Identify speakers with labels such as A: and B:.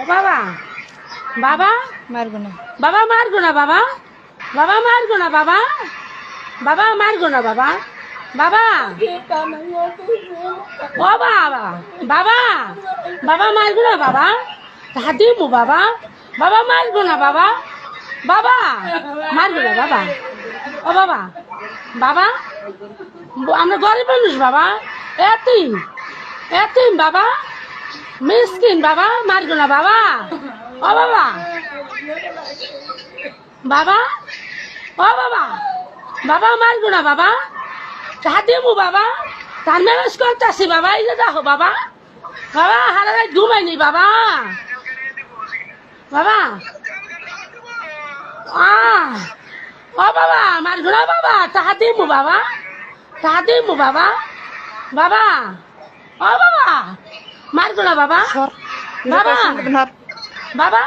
A: বাবা বাবা
B: মারবো না।
A: বাবা মারগো না বাবা, বাবা মারগো না বাবা, বাবা মারগো না বাবা, বাবা ও বাবা, বাবা বাবা মারগো না বাবা, হাতি মু বাবা, বাবা মারগো না বাবা, বাবা মারগো না বাবা, ও বাবা, বাবা আমরা গরিব মানুষ বাবা, এতিম এতিম বাবা, মিসকিন বাবা, মারগো না বাবা, ও বাবা, বাবা ও বাবা, বাবা মারগো না বাবা, হাতে মু বাবা, তার ম্যানেজ করতেছি বাবা, এই যে দেখো বাবা, বাবা হারা রাত ঘুমাইনি বাবা, বাবা ও বাবা মারগো না বাবা, তাহাতে মু বাবা, তাহাতে মু বাবা, বাবা ও বাবা মারগো না বাবা, বাবা বাবা